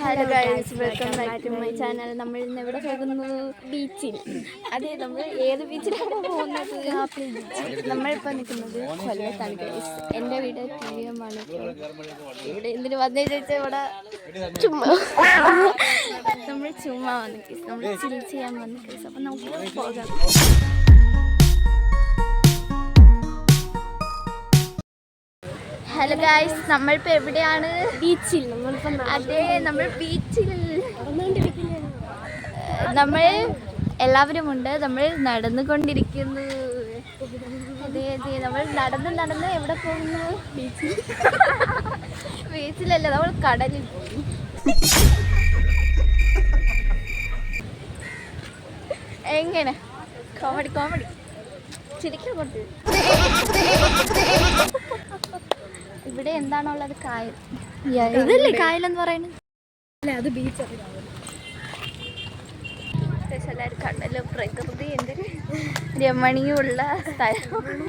Hello guys, welcome back to my channel. നമ്മൾ ഇന്ന് എവിടെ പോകുന്നു? ബീച്ചിൽ. അതെ, നമ്മൾ ഏത് ബീച്ചിലാണ് പോകുന്നത്? നമ്മളിപ്പോൾ നിൽക്കുന്നത് കൊല്ലത്താണ് ഗൈസ്. എൻ്റെ വീട് TVM ആണ്. ഇവിടെ എന്തിനു വന്നേ ചോദിച്ചാൽ ഇവിടെ ചുമ്മാ നമ്മൾ ചുമ്മാ വന്നു ഗൈസ്. നമ്മൾ ചിൽ ചെയ്യാൻ വന്നു ഗൈസ്. അപ്പം നമുക്ക് പോകാം. ഹലോ ഗൈസ്, നമ്മളിപ്പോൾ എവിടെയാണ്? ബീച്ചിൽ. അതെ, നമ്മൾ ബീച്ചിൽ. നമ്മൾ എല്ലാവരും ഉണ്ട്. നമ്മൾ നടന്നുകൊണ്ടിരിക്കുന്നു. അതെ അതെ, നമ്മൾ നടന്ന് എവിടെ പോകുന്നു? ബീച്ചിൽ. ബീച്ചിലല്ല, നമ്മൾ കടലിൽ പോകും. എങ്ങനെ? കോമഡി ചിരിക്കാൻ കൊണ്ട്. ഇവിടെ എന്താണുള്ളത്? കായൽ. ഇതല്ലേ കായലെന്ന് പറയുന്നത്? അല്ല, അത് ബീച്ചാണ്. എല്ലാവരും കണ്ടല്ലോ, പ്രകൃതി എന്തൊരു രമണീയമുള്ള സ്ഥലമാണ്.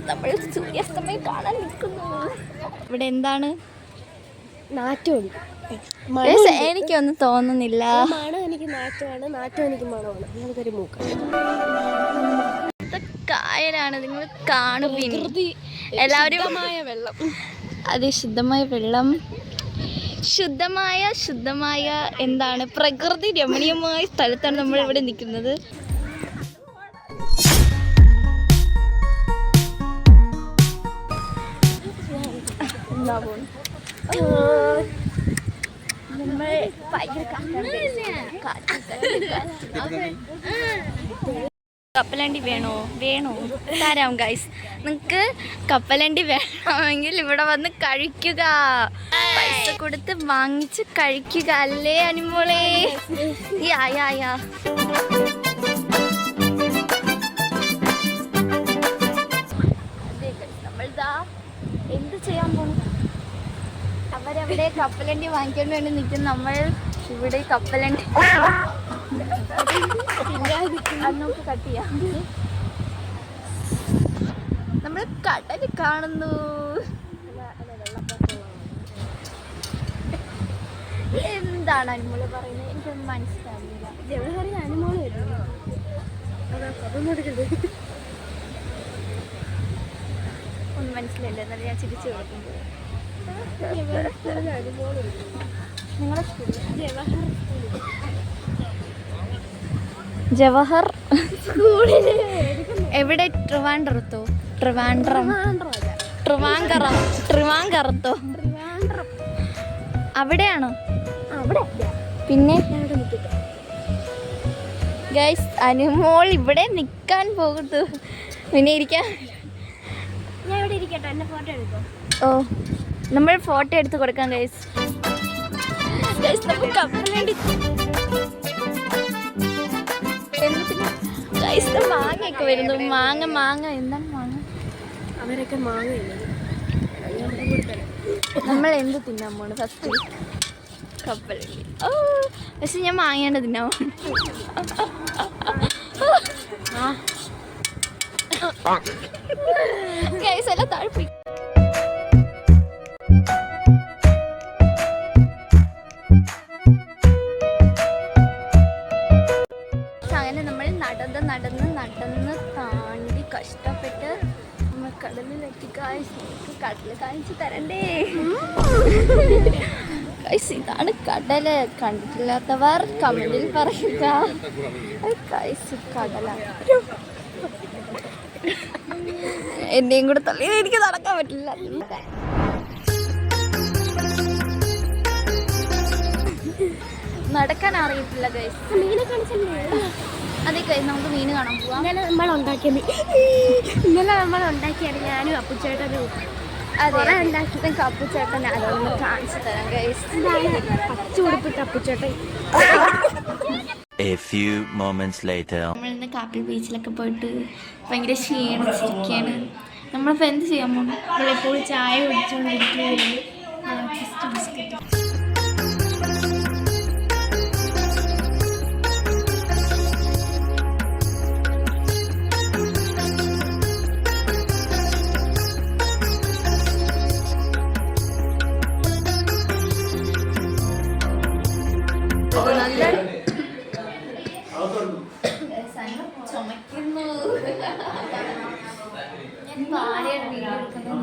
നമ്മൾ സൂര്യാസ്തമയം കാണാൻ നിൽക്കുന്നു. ഇവിടെ എന്താണ്? നാറ്റമുണ്ട്. എനിക്കൊന്നും തോന്നുന്നില്ല. മണം എനിക്ക് നാറ്റമാണ്, നാറ്റം എനിക്ക് മണമാണ്. ഞങ്ങൾക്കൊരു മൂക്കാണ്. കായലാണ്, നിങ്ങൾ കാണുവിൻ. എല്ലാവരും വെള്ളം. അതെ, ശുദ്ധമായ വെള്ളം. ശുദ്ധമായ എന്താണ്, പ്രകൃതി രമണീയമായ സ്ഥലത്താണ് നമ്മൾ ഇവിടെ നിൽക്കുന്നത്. നമ്മൾ കപ്പലണ്ടി വേണോ? തരാം ഗൈസ്. നിങ്ങൾക്ക് കപ്പലണ്ടി വേണമെങ്കിൽ ഇവിടെ വന്ന് കഴിക്കുക. പൈസ കൊടുത്ത് വാങ്ങിച്ച് കഴിക്കുക, അല്ലേ അനിമോളെ? യാ നമ്മളിതാ എന്ത് ചെയ്യാൻ പോകുന്നു? അവരവിടെ കപ്പലണ്ടി വാങ്ങിക്കാൻ വേണ്ടി നിൽക്കും. നമ്മൾ ഇവിടെ കപ്പലണ്ടി നമുക്ക് കട്ട് ചെയ്യാം. നമ്മൾ കടൽ കാണുന്നു. എന്താണ് അനിമോള് പറയുന്നത്? എനിക്കൊന്നും മനസ്സിലാവില്ല. ജവഹറിന് അനിമോള് വരുന്നു. ഒന്നും മനസ്സിലായില്ല. എന്നാലും ഞാൻ ചിരിച്ചു കൊടുക്കുമ്പോൾ നിങ്ങളുടെ ജവഹർ സ്കൂളിൽ എവിടെ? ട്രിവാൻഡ്രത്തോ? അവിടെയാണോ? പിന്നെ ഗൈസ്, അനുമോൾ ഇവിടെ നിൽക്കാൻ പോകുന്നു. പിന്നെ ഇരിക്കാൻ. ഞാൻ ഇവിടെ ഇരിക്കട്ടെ, എന്നെ ഫോട്ടോ എടുക്കും. ഓ, നമ്മൾ ഫോട്ടോ എടുത്ത് കൊടുക്കാം ഗൈസ്. നമുക്ക് കപ്പലണ്ടി മാങ്ങയൊക്കെ വരുന്നു. മാങ്ങ എന്താണ് മാങ്ങ? അവരൊക്കെ മാങ്ങ. നമ്മൾ എന്ത് തിന്നാൻ പോണ്? ഫസ്റ്റ് കപ്പലണ്ടി. ഓ, പക്ഷെ ഞാൻ മാങ്ങേണ്ട തിന്നാൻ പോണു. ഗൈസ് എല്ലാം താഴ്പ്പി. നടന്ന് താണ്ടി കഷ്ടപ്പെട്ട് നമ്മൾ കടലിലെത്തി. കടല് കാണിച്ചു തരണ്ടേ? ഇതാണ് കടല്. കണ്ടിട്ടില്ലാത്തവർ കമന്റിൽ പറയുക. കടലാണ്. എന്നെയും കൂടെ തള്ളി എനിക്ക് നടക്കാൻ പറ്റില്ല. നടക്കാൻ അറിയത്തില്ല ഗൈസ്. മീനെ കാണിച്ചല്ലേ? അതെ ഗൈസ്, നമുക്ക് മീൻ കാണാൻ പോവാം. ഇന്നലെ നമ്മൾ ഉണ്ടാക്കിയത് ഞാനും അപ്പുച്ചേട്ടനും. അതെ, ഉണ്ടാക്കിയത് അപ്പുച്ചേട്ടൻ. അതൊന്ന് കാണിച്ചു തരാം ഗൈസ്. പച്ചുടുപ്പിട്ട് അപ്പുച്ചേട്ടൻ. നമ്മൾ ഇന്ന് കാപ്പിൽ ബീച്ചിലൊക്കെ പോയിട്ട് ഭയങ്കര ക്ഷീണിച്ചിരിക്കുകയാണ്. നമ്മളിപ്പോൾ എന്ത് ചെയ്യാൻ പോകുന്നു? നമ്മളെപ്പോഴും ചായ കുടിച്ചുകൊണ്ടിരിക്കുകയാണ്. ബിസ്ക്കറ്റ്. ഇപ്പൊ ആരെയാണ് വീഡിയോ എടുക്കുന്നത്?